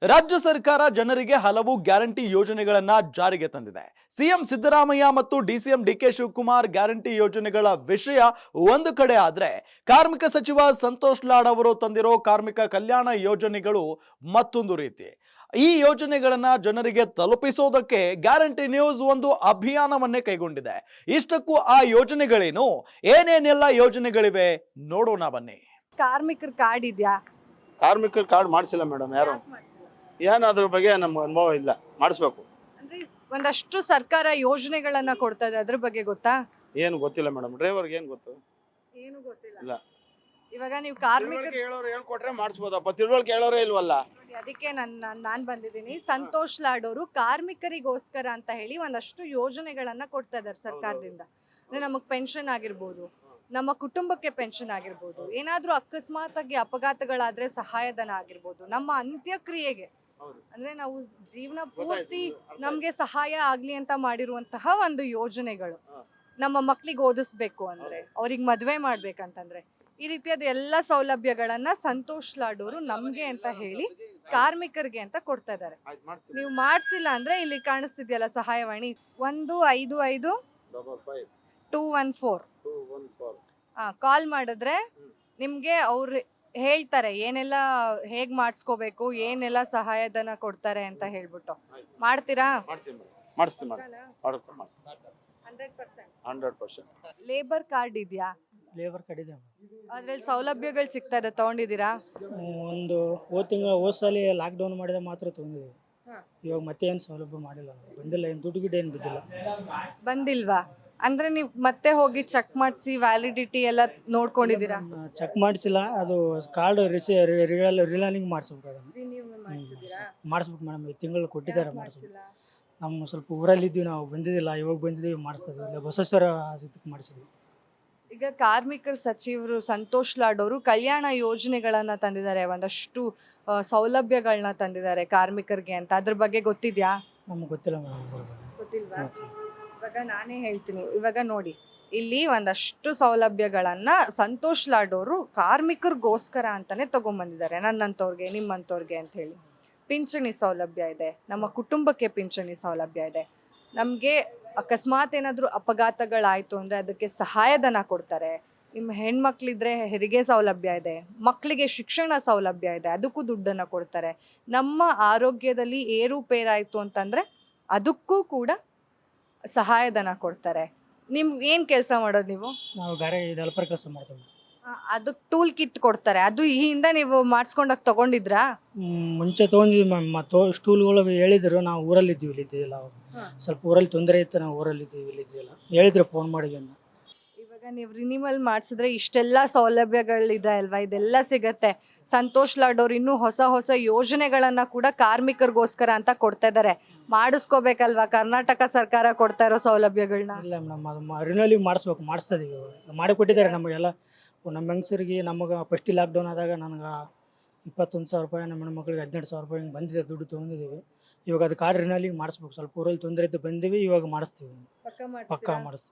ರಾಜ್ಯ ಸರ್ಕಾರ ಜನರಿಗೆ ಹಲವು ಗ್ಯಾರಂಟಿ ಯೋಜನೆಗಳನ್ನ ಜಾರಿಗೆ ತಂದಿದೆ. ಸಿಎಂ ಸಿದ್ದರಾಮಯ್ಯ ಮತ್ತು ಡಿಸಿಎಂ ಡಿಕೆ ಶಿವಕುಮಾರ್ ಗ್ಯಾರಂಟಿ ಯೋಜನೆಗಳ ವಿಷಯ ಒಂದು ಕಡೆ ಆದ್ರೆ, ಕಾರ್ಮಿಕ ಸಚಿವ ಸಂತೋಷ್ ಲಾಡ್ ಅವರು ತಂದಿರೋ ಕಾರ್ಮಿಕ ಕಲ್ಯಾಣ ಯೋಜನೆಗಳು ಮತ್ತೊಂದು ರೀತಿ. ಈ ಯೋಜನೆಗಳನ್ನ ಜನರಿಗೆ ತಲುಪಿಸೋದಕ್ಕೆ ಗ್ಯಾರಂಟಿ ನ್ಯೂಸ್ ಒಂದು ಅಭಿಯಾನವನ್ನೇ ಕೈಗೊಂಡಿದೆ. ಇಷ್ಟಕ್ಕೂ ಆ ಯೋಜನೆಗಳೇನು, ಏನೇನೆಲ್ಲ ಯೋಜನೆಗಳಿವೆ ನೋಡೋಣ ಬನ್ನಿ. ಕಾರ್ಮಿಕರ ಕಾರ್ಡ್ ಇದೆಯಾ? ಕಾರ್ಮಿಕರ ಕಾರ್ಡ್ ಮಾಡಿಸಿಲ್ಲ ಮೇಡಮ್ ಯಾರು. ಏನು ಅದ್ರ ಬಗ್ಗೆ ನಮ್ಗೆ ಅನುಭವ ಇಲ್ಲ, ಮಾಡಿಸ್ಬೇಕು. ಅಂದ್ರೆ ಒಂದಷ್ಟು ಸರ್ಕಾರ ಯೋಜನೆಗಳನ್ನ ಕೊಡ್ತಾ ಇದೆ, ಅದ್ರ ಬಗ್ಗೆ ಗೊತ್ತಾ? ಏನು ಗೊತ್ತಿಲ್ಲ ಮೇಡಮ್, ಡ್ರೈವರ್ಗೆ ಏನು ಗೊತ್ತು? ಏನು ಗೊತ್ತಿಲ್ಲ. ಇಲ್ಲ. ಇವಾಗ ನೀವು ಕಾರ್ಮಿಕರು ತಿಳುವಳಿಕೆ ಹೇಳೋರು ಹೇಳ್ಕೊಟ್ರೆ ಮಾಡಿಸ್ಬೋದಪ್ಪ, ತಿಳುವಳಿಕೆ ಹೇಳೋರೇ ಇಲ್ವಲ್ಲ. ಅದಕ್ಕೆ ನಾನು ಬಂದಿದ್ದೀನಿ. ಸಂತೋಷ್ ಲಾಡ್ ಅವರು ಕಾರ್ಮಿಕರಿಗೋಸ್ಕರ ಅಂತ ಹೇಳಿ ಒಂದಷ್ಟು ಯೋಜನೆಗಳನ್ನ ಕೊಡ್ತಾ ಇದ್ದಾರೆ ಸರ್ಕಾರದಿಂದ. ಅಂದ್ರೆ ನಮಗ್ ಪೆನ್ಷನ್ ಆಗಿರ್ಬೋದು, ನಮ್ಮ ಕುಟುಂಬಕ್ಕೆ ಪೆನ್ಷನ್ ಆಗಿರ್ಬೋದು, ಏನಾದ್ರೂ ಅಕಸ್ಮಾತ್ ಆಗಿ ಅಪಘಾತಗಳಾದ್ರೆ ಸಹಾಯಧನ ಆಗಿರ್ಬೋದು, ನಮ್ಮ ಅಂತ್ಯಕ್ರಿಯೆಗೆ ಅಂದ್ರೆ ನಾವು ಜೀವನ ಪೂರ್ತಿ ನಮ್ಗೆ ಸಹಾಯ ಆಗ್ಲಿ ಅಂತ ಮಾಡಿರುವಂತಹ ಒಂದು ಯೋಜನೆಗಳು. ನಮ್ಮ ಮಕ್ಳಿಗೆ ಓದಿಸ್ಬೇಕು ಅಂದ್ರೆ, ಅವ್ರಿಗೆ ಮದ್ವೆ ಮಾಡ್ಬೇಕಂತಂದ್ರೆ, ಈ ರೀತಿಯಾದ ಎಲ್ಲ ಸೌಲಭ್ಯಗಳನ್ನ ಸಂತೋಷ್ ಲಾಡ್ ಅವರು ನಮ್ಗೆ ಅಂತ ಹೇಳಿ ಕಾರ್ಮಿಕರಿಗೆ ಅಂತ ಕೊಡ್ತಾ ಇದ್ದಾರೆ. ನೀವು ಮಾಡ್ಸಿಲ್ಲ ಅಂದ್ರೆ ಇಲ್ಲಿ ಕಾಣಿಸ್ತಿದ್ಯಲ್ಲ ಸಹಾಯವಾಣಿ 155-214 ಕಾಲ್ ಮಾಡಿದ್ರೆ ನಿಮ್ಗೆ ಅವ್ರು ಹೇಳ್ತಾರೆ ಏನೆಲ್ಲ ಹೇಗ್ ಮಾಡಿಸ್ಕೋಬೇಕು, ಏನೆಲ್ಲ ಸಹಾಯಧನ ಕೊಡ್ತಾರೆ ಅಂತ ಹೇಳ್ಬಿಟ್ಟು. ಮಾಡ್ತೀರಾ? ಮಾಡಿಸ್ತೀನಿ 100%. ಲೇಬರ್ ಕಾರ್ಡ್ ಇದೆಯಾ? ಲೇಬರ್ ಕಾರ್ಡ್ ಇದೆ. ಅದ್ರಲ್ಲಿ ಸೌಲಭ್ಯಗಳು ಸಿಗ್ತಾ ಇದೆ, ತಗೊಂಡಿದ್ದೀರಾ? ಒಂದು ಹೋದ ಸಲ ಲಾಕ್ಡೌನ್ ಮಾಡಿದ ಮಾತ್ರ ತೊಗೊಂಡಿದ್ದೀವಿ. ಇವಾಗ ಮತ್ತೆ ಏನು ಸೌಲಭ್ಯ ಮಾಡಿಲ್ಲ, ಬಂದಿಲ್ಲ. ಏನು ದುಡ್ಡು ಗಿಡ್ಡು ಏನು ಬಿದ್ದಿಲ್ಲ. ಬಂದಿಲ್ವಾ? ಅಂದ್ರೆ ನೀವು ಮತ್ತೆ ಹೋಗಿ ಚೆಕ್ ಮಾಡಿಸಿ ವ್ಯಾಲಿಡಿಟಿ ಎಲ್ಲ ನೋಡ್ಕೊಂಡಿದ್ದೀರಾ? ಚೆಕ್ ಮಾಡಿಸಿಲ್ಲ, ಅದು ಕಾರ್ಡ್ ರಿಲರ್ನಿಂಗ್ ಮಾಡಿಸ್ಬೇಕು. ಮಾಡಿಸ್ಬೇಕು ಮೇಡಮ್, ಈ ತಿಂಗಳು ಕೊಟ್ಟಿದ್ದಾರೆ ಮಾಡಿಸ್ಬೇಕು. ನಮ್ಮ ಸ್ವಲ್ಪ ಊರಲ್ಲಿದ್ದೀವಿ, ನಾವು ಬಂದಿದ್ದಿಲ್ಲ, ಇವಾಗ ಬಂದಿದ್ದೀವಿ ಮಾಡಿಸ್ತೇವೆ. ಇಲ್ಲ ಬಸವೇಶ್ವರ ಇದಕ್ಕೆ ಮಾಡಿಸಿದ್ವಿ. ಈಗ ಕಾರ್ಮಿಕರ ಸಚಿವರು ಸಂತೋಷ್ ಲಾಡ್ ಅವರು ಕಲ್ಯಾಣ ಯೋಜನೆಗಳನ್ನ ತಂದಿದ್ದಾರೆ, ಒಂದಷ್ಟು ಸೌಲಭ್ಯಗಳನ್ನ ತಂದಿದ್ದಾರೆ ಕಾರ್ಮಿಕರಿಗೆ ಅಂತ. ಅದ್ರ ಬಗ್ಗೆ ಗೊತ್ತಿದ್ಯಾ? ನಮ್ಗೆ ಗೊತ್ತಿಲ್ಲ ಮೇಡಮ್. ಗೊತ್ತಿಲ್ವಾ? ಇವಾಗ ನಾನೇ ಹೇಳ್ತೀನಿ. ಇವಾಗ ನೋಡಿ, ಇಲ್ಲಿ ಒಂದಷ್ಟು ಸೌಲಭ್ಯಗಳನ್ನ ಸಂತೋಷ್ ಲಾಡ್ ಅವರು ಕಾರ್ಮಿಕರಿಗೋಸ್ಕರ ಅಂತಾನೆ ತಗೊಂಡ್ಬಂದಿದ್ದಾರೆ. ನನ್ನಂತವ್ರಿಗೆ, ನಿಮ್ಮಂತವ್ರಿಗೆ ಅಂತ ಹೇಳಿ. ಪಿಂಚಣಿ ಸೌಲಭ್ಯ ಇದೆ, ನಮ್ಮ ಕುಟುಂಬಕ್ಕೆ ಪಿಂಚಣಿ ಸೌಲಭ್ಯ ಇದೆ. ನಮಗೆ ಅಕಸ್ಮಾತ್ ಏನಾದರೂ ಅಪಘಾತಗಳಾಯಿತು ಅಂದರೆ ಅದಕ್ಕೆ ಸಹಾಯಧನ ಕೊಡ್ತಾರೆ. ನಿಮ್ಮ ಹೆಣ್ಮಕ್ಳಿದ್ರೆ ಹೆರಿಗೆ ಸೌಲಭ್ಯ ಇದೆ, ಮಕ್ಕಳಿಗೆ ಶಿಕ್ಷಣ ಸೌಲಭ್ಯ ಇದೆ, ಅದಕ್ಕೂ ದುಡ್ಡನ್ನು ಕೊಡ್ತಾರೆ. ನಮ್ಮ ಆರೋಗ್ಯದಲ್ಲಿ ಏರುಪೇರಾಯಿತು ಅಂತಂದರೆ ಅದಕ್ಕೂ ಕೂಡ ಸಹಾಯಧನ ಕೊಡ್ತಾರೆ. ನಿಮ್ಗೆ ಏನು ಕೆಲಸ ಮಾಡೋದು ನೀವು? ನಾವು ಗಾರೆ ಡೆವಲಪರ್ ಕೆಲಸ ಮಾಡ್ತೇವೆ. ಅದಕ್ಕೆ ಟೂಲ್ ಕಿಟ್ ಕೊಡ್ತಾರೆ, ಅದು ಈ ಹಿಂದೆ ನೀವು ಮಾಡಿಸ್ಕೊಂಡಾಗ ತಗೊಂಡಿದ್ರಾ? ಮುಂಚೆ ತೊಗೊಂಡಿದ್ವಿ ಮ್ಯಾಮ್. ಸ್ಟೂಲ್ಗಳು ಹೇಳಿದ್ರು, ನಾವು ಊರಲ್ಲಿ ಇದ್ದೀವಿ, ಇಲ್ಲಿದ್ದಿಲ್ಲ. ಸ್ವಲ್ಪ ಊರಲ್ಲಿ ತೊಂದರೆ ಇತ್ತು, ನಾವು ಊರಲ್ಲಿ ಇದ್ದೀವಿ, ಇಲ್ಲಿದ್ದಿಲ್ಲ. ಹೇಳಿದ್ರು ಫೋನ್ ಮಾಡಿ. ಇವಾಗ ನೀವು ರಿನಿವಲ್ ಮಾಡಿಸಿದ್ರೆ ಇಷ್ಟೆಲ್ಲ ಸೌಲಭ್ಯಗಳಿದೆ ಅಲ್ವಾ, ಇದೆಲ್ಲ ಸಿಗತ್ತೆ. ಸಂತೋಷ್ ಲಾಡ್ ಅವ್ರು ಇನ್ನೂ ಹೊಸ ಹೊಸ ಯೋಜನೆಗಳನ್ನ ಕೂಡ ಕಾರ್ಮಿಕರಿಗೋಸ್ಕರ ಅಂತ ಕೊಡ್ತಾ ಇದ್ದಾರೆ. ಮಾಡಿಸ್ಕೋಬೇಕಲ್ವಾ, ಕರ್ನಾಟಕ ಸರ್ಕಾರ ಕೊಡ್ತಾ ಇರೋ ಸೌಲಭ್ಯಗಳನ್ನ? ಇಲ್ಲ ಮೇಡಮ್, ಅದು ರಿನೋಲಿಂಗ್ ಮಾಡಿಸ್ಬೇಕು, ಮಾಡಿಸ್ತಿದ್ದೀವಿ. ಮಾಡಿಕೊಟ್ಟಿದ್ದಾರೆ ನಮಗೆಲ್ಲ. ನಮ್ಮ ಹೆಂಗಸರಿಗೆ ನಮಗೆ ಫಸ್ಟ್ ಲಾಕ್ಡೌನ್ ಆದಾಗ ನನಗೆ 21,000 ರೂಪಾಯಿ, ನಮ್ಮ ಹೆಣ್ಮಕ್ಳಿಗೆ 18,000 ರೂಪಾಯಿ ಹಿಂಗೆ ಬಂದಿದೆ, ದುಡ್ಡು ತೊಗೊಂಡಿದ್ದೀವಿ. ಇವಾಗ ಅದು ಕಾರ್ಡ್ ರಿನೋಲಿಂಗ್ ಮಾಡಿಸ್ಬೇಕು. ಸ್ವಲ್ಪ ಊರಲ್ಲಿ ತೊಂದರೆ ಇದ್ದು ಬಂದೀವಿ, ಇವಾಗ ಮಾಡಿಸ್ತೀವಿ. ಪಕ್ಕ ಮಾಡಿಸ್ತೀವಿ.